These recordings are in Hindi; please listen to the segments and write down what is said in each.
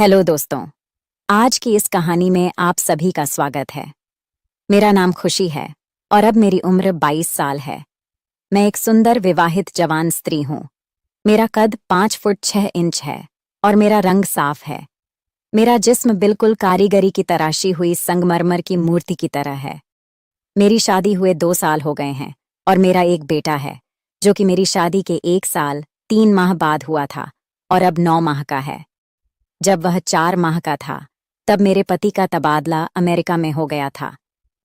हेलो दोस्तों। आज की इस कहानी में आप सभी का स्वागत है। मेरा नाम खुशी है और अब मेरी उम्र 22 साल है। मैं एक सुंदर विवाहित जवान स्त्री हूँ। मेरा कद 5 फुट 6 इंच है और मेरा रंग साफ है। मेरा जिस्म बिल्कुल कारीगरी की तराशी हुई संगमरमर की मूर्ति की तरह है। मेरी शादी हुए 2 साल हो गए हैं और मेरा एक बेटा है जो कि मेरी शादी के 1 साल 3 माह बाद हुआ था और अब 9 माह का है। जब वह 4 माह का था तब मेरे पति का तबादला अमेरिका में हो गया था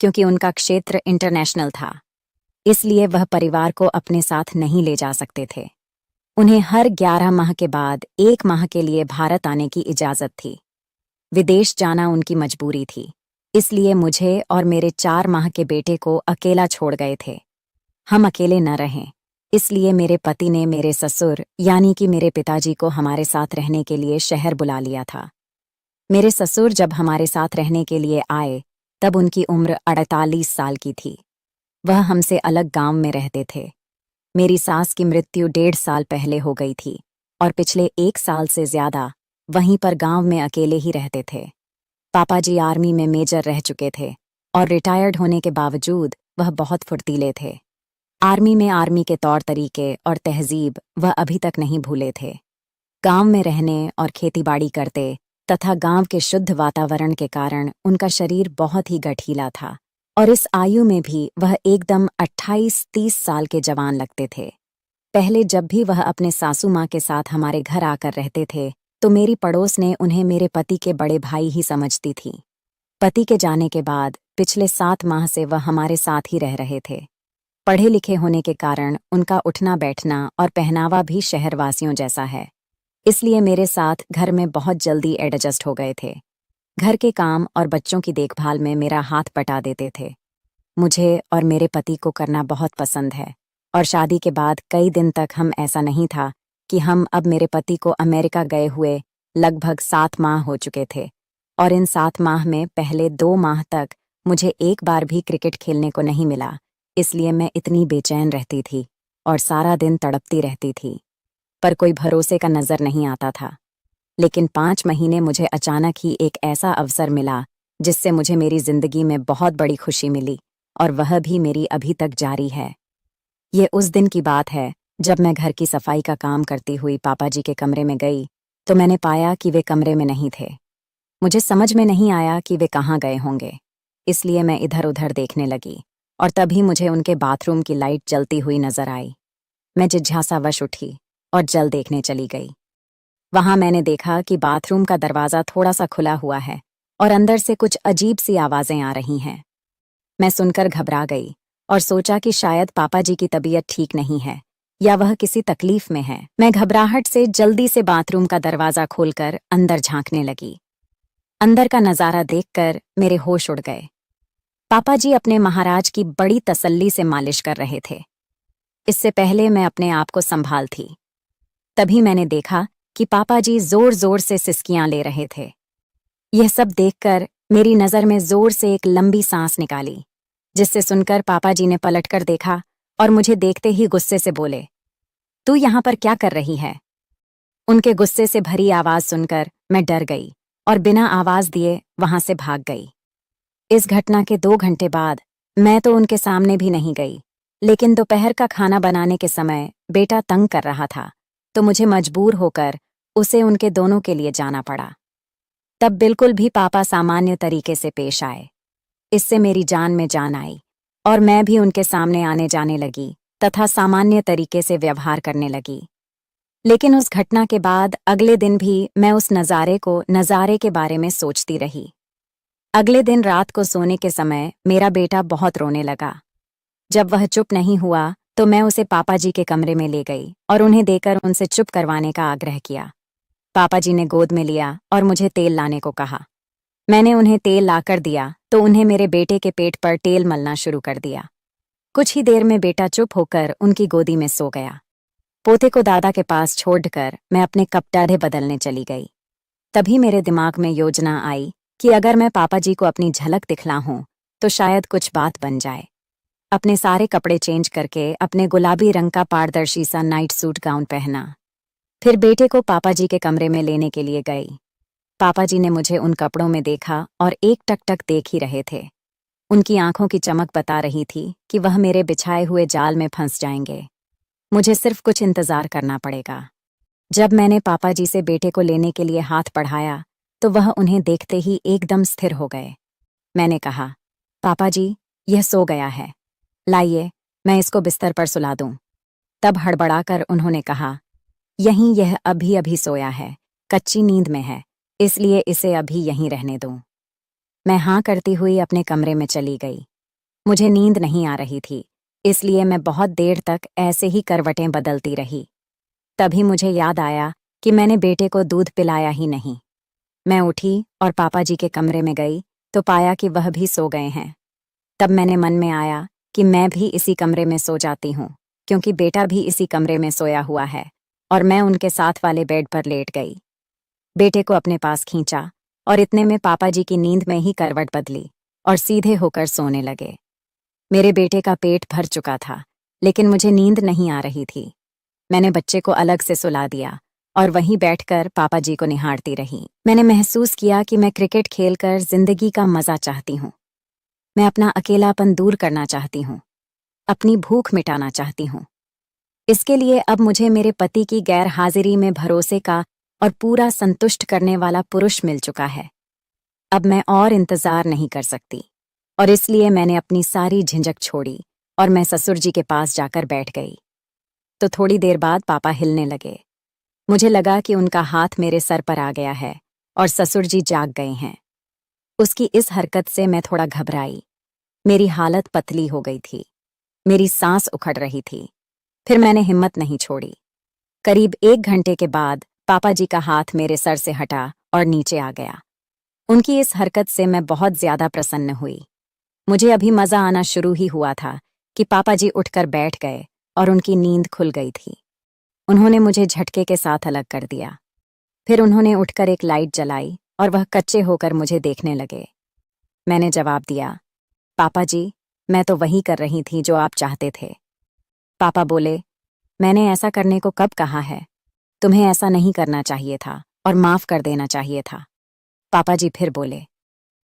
क्योंकि उनका क्षेत्र इंटरनेशनल था। इसलिए वह परिवार को अपने साथ नहीं ले जा सकते थे। उन्हें हर 11 माह के बाद 1 माह के लिए भारत आने की इजाज़त थी। विदेश जाना उनकी मजबूरी थी, इसलिए मुझे और मेरे 4 माह के बेटे को अकेला छोड़ गए थे। हम अकेले न रहें, इसलिए मेरे पति ने मेरे ससुर यानी कि मेरे पिताजी को हमारे साथ रहने के लिए शहर बुला लिया था। मेरे ससुर जब हमारे साथ रहने के लिए आए तब उनकी उम्र 48 साल की थी। वह हमसे अलग गांव में रहते थे। मेरी सास की मृत्यु 1.5 साल पहले हो गई थी और पिछले 1 साल से ज्यादा वहीं पर गांव में अकेले ही रहते थे। पापा जी आर्मी में मेजर रह चुके थे और रिटायर्ड होने के बावजूद वह बहुत फुर्तीले थे। आर्मी के तौर तरीके और तहजीब वह अभी तक नहीं भूले थे। गांव में रहने और खेतीबाड़ी करते तथा गांव के शुद्ध वातावरण के कारण उनका शरीर बहुत ही गठीला था और इस आयु में भी वह एकदम 28-30 साल के जवान लगते थे। पहले जब भी वह अपने सासू माँ के साथ हमारे घर आकर रहते थे तो मेरी पड़ोस ने उन्हें मेरे पति के बड़े भाई ही समझती थी। पति के जाने के बाद पिछले 7 माह से वह हमारे साथ ही रह रहे थे। पढ़े लिखे होने के कारण उनका उठना बैठना और पहनावा भी शहरवासियों जैसा है, इसलिए मेरे साथ घर में बहुत जल्दी एडजस्ट हो गए थे। घर के काम और बच्चों की देखभाल में मेरा हाथ बटा देते थे। मुझे और मेरे पति को करना बहुत पसंद है और शादी के बाद कई दिन तक हम ऐसा नहीं था कि हम अब मेरे पति को अमेरिका गए हुए लगभग 7 माह हो चुके थे और इन 7 माह में पहले 2 माह तक मुझे एक बार भी क्रिकेट खेलने को नहीं मिला। इसलिए मैं इतनी बेचैन रहती थी और सारा दिन तड़पती रहती थी, पर कोई भरोसे का नजर नहीं आता था। लेकिन 5 महीने मुझे अचानक ही एक ऐसा अवसर मिला जिससे मुझे मेरी जिंदगी में बहुत बड़ी खुशी मिली और वह भी मेरी अभी तक जारी है। ये उस दिन की बात है जब मैं घर की सफाई का काम करती हुई पापा जी के कमरे में गई तो मैंने पाया कि वे कमरे में नहीं थे। मुझे समझ में नहीं आया कि वे कहाँ गए होंगे, इसलिए मैं इधर उधर देखने लगी और तभी मुझे उनके बाथरूम की लाइट जलती हुई नजर आई। मैं जिज्ञासावश उठी और जल देखने चली गई। वहां मैंने देखा कि बाथरूम का दरवाजा थोड़ा सा खुला हुआ है और अंदर से कुछ अजीब सी आवाजें आ रही हैं। मैं सुनकर घबरा गई और सोचा कि शायद पापा जी की तबीयत ठीक नहीं है या वह किसी तकलीफ में है। मैं घबराहट से जल्दी से बाथरूम का दरवाजा खोलकर अंदर झांकने लगी। अंदर का नजारा देखकर मेरे होश उड़ गए। पापा जी अपने महाराज की बड़ी तसल्ली से मालिश कर रहे थे। इससे पहले मैं अपने आप को संभाल थी। तभी मैंने देखा कि पापा जी जोर जोर से सिसकियां ले रहे थे। यह सब देखकर मेरी नज़र में जोर से एक लंबी सांस निकाली, जिससे सुनकर पापा जी ने पलटकर देखा और मुझे देखते ही गुस्से से बोले, तू यहाँ पर क्या कर रही है? उनके गुस्से से भरी आवाज सुनकर मैं डर गई और बिना आवाज दिए वहां से भाग गई। इस घटना के 2 घंटे बाद मैं तो उनके सामने भी नहीं गई, लेकिन दोपहर का खाना बनाने के समय बेटा तंग कर रहा था तो मुझे मजबूर होकर उसे उनके दोनों के लिए जाना पड़ा। तब बिल्कुल भी पापा सामान्य तरीके से पेश आए। इससे मेरी जान में जान आई और मैं भी उनके सामने आने जाने लगी तथा सामान्य तरीके से व्यवहार करने लगी। लेकिन उस घटना के बाद अगले दिन भी मैं उस नज़ारे के बारे में सोचती रही। अगले दिन रात को सोने के समय मेरा बेटा बहुत रोने लगा। जब वह चुप नहीं हुआ तो मैं उसे पापा जी के कमरे में ले गई और उन्हें देकर उनसे चुप करवाने का आग्रह किया। पापा जी ने गोद में लिया और मुझे तेल लाने को कहा। मैंने उन्हें तेल लाकर दिया तो उन्हें मेरे बेटे के पेट पर तेल मलना शुरू कर दिया। कुछ ही देर में बेटा चुप होकर उनकी गोदी में सो गया। पोते को दादा के पास छोड़कर मैं अपने कपड़े बदलने चली गई। तभी मेरे दिमाग में योजना आई कि अगर मैं पापा जी को अपनी झलक दिखलाऊं तो शायद कुछ बात बन जाए। अपने सारे कपड़े चेंज करके अपने गुलाबी रंग का पारदर्शी सा नाइट सूट गाउन पहना। फिर बेटे को पापा जी के कमरे में लेने के लिए गई। पापा जी ने मुझे उन कपड़ों में देखा और एक टकटक देख ही रहे थे। उनकी आंखों की चमक बता रही थी कि वह मेरे बिछाए हुए जाल में फंस जाएंगे। मुझे सिर्फ कुछ इंतजार करना पड़ेगा। जब मैंने पापा जी से बेटे को लेने के लिए हाथ बढ़ाया तो वह उन्हें देखते ही एकदम स्थिर हो गए। मैंने कहा, पापा जी, यह सो गया है, लाइए मैं इसको बिस्तर पर सुला दूं। तब हड़बड़ाकर उन्होंने कहा, यहीं यह अभी अभी सोया है, कच्ची नींद में है, इसलिए इसे अभी यहीं रहने दूं। मैं हाँ करती हुई अपने कमरे में चली गई। मुझे नींद नहीं आ रही थी, इसलिए मैं बहुत देर तक ऐसे ही करवटें बदलती रही। तभी मुझे याद आया कि मैंने बेटे को दूध पिलाया ही नहीं। मैं उठी और पापा जी के कमरे में गई तो पाया कि वह भी सो गए हैं। तब मैंने मन में आया कि मैं भी इसी कमरे में सो जाती हूँ, क्योंकि बेटा भी इसी कमरे में सोया हुआ है, और मैं उनके साथ वाले बेड पर लेट गई। बेटे को अपने पास खींचा और इतने में पापा जी की नींद में ही करवट बदली और सीधे होकर सोने लगे। मेरे बेटे का पेट भर चुका था, लेकिन मुझे नींद नहीं आ रही थी। मैंने बच्चे को अलग से सुला दिया और वहीं बैठकर पापा जी को निहारती रही। मैंने महसूस किया कि मैं क्रिकेट खेलकर जिंदगी का मजा चाहती हूँ। मैं अपना अकेलापन दूर करना चाहती हूँ, अपनी भूख मिटाना चाहती हूँ। इसके लिए अब मुझे मेरे पति की गैर हाजिरी में भरोसे का और पूरा संतुष्ट करने वाला पुरुष मिल चुका है। अब मैं और इंतजार नहीं कर सकती, और इसलिए मैंने अपनी सारी झिझक छोड़ी और मैं ससुर जी के पास जाकर बैठ गई। तो थोड़ी देर बाद पापा हिलने लगे। मुझे लगा कि उनका हाथ मेरे सर पर आ गया है और ससुर जी जाग गए हैं। उसकी इस हरकत से मैं थोड़ा घबराई। मेरी हालत पतली हो गई थी, मेरी सांस उखड़ रही थी। फिर मैंने हिम्मत नहीं छोड़ी। करीब 1 घंटे के बाद पापा जी का हाथ मेरे सर से हटा और नीचे आ गया। उनकी इस हरकत से मैं बहुत ज्यादा प्रसन्न हुई। मुझे अभी मजा आना शुरू ही हुआ था कि पापा जी उठकर बैठ गए और उनकी नींद खुल गई थी। उन्होंने मुझे झटके के साथ अलग कर दिया। फिर उन्होंने उठकर एक लाइट जलाई और वह कच्चे होकर मुझे देखने लगे। मैंने जवाब दिया, पापा जी, मैं तो वही कर रही थी जो आप चाहते थे। पापा बोले, मैंने ऐसा करने को कब कहा है? तुम्हें ऐसा नहीं करना चाहिए था और माफ कर देना चाहिए था। पापा जी फिर बोले,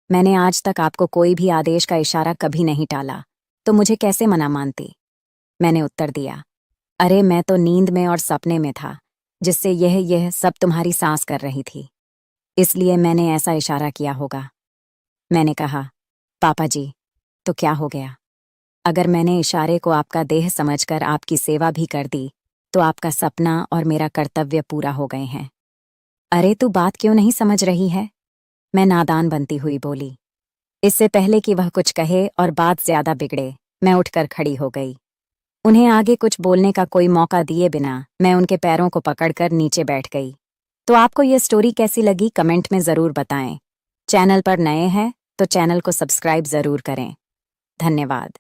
मैंने आज तक आपको कोई भी आदेश का इशारा कभी नहीं टाला, तो मुझे कैसे मना मानती? मैंने उत्तर दिया, अरे मैं तो नींद में और सपने में था, जिससे यह सब तुम्हारी सांस कर रही थी, इसलिए मैंने ऐसा इशारा किया होगा। मैंने कहा, पापा जी, तो क्या हो गया? अगर मैंने इशारे को आपका देह समझकर आपकी सेवा भी कर दी, तो आपका सपना और मेरा कर्तव्य पूरा हो गए हैं। अरे तू बात क्यों नहीं समझ रही है? मैं नादान बनती हुई बोली। इससे पहले कि वह कुछ कहे और बात ज्यादा बिगड़े, मैं उठकर खड़ी हो गई। उन्हें आगे कुछ बोलने का कोई मौका दिए बिना मैं उनके पैरों को पकड़कर नीचे बैठ गई। तो आपको यह स्टोरी कैसी लगी कमेंट में ज़रूर बताएं। चैनल पर नए हैं तो चैनल को सब्सक्राइब ज़रूर करें। धन्यवाद।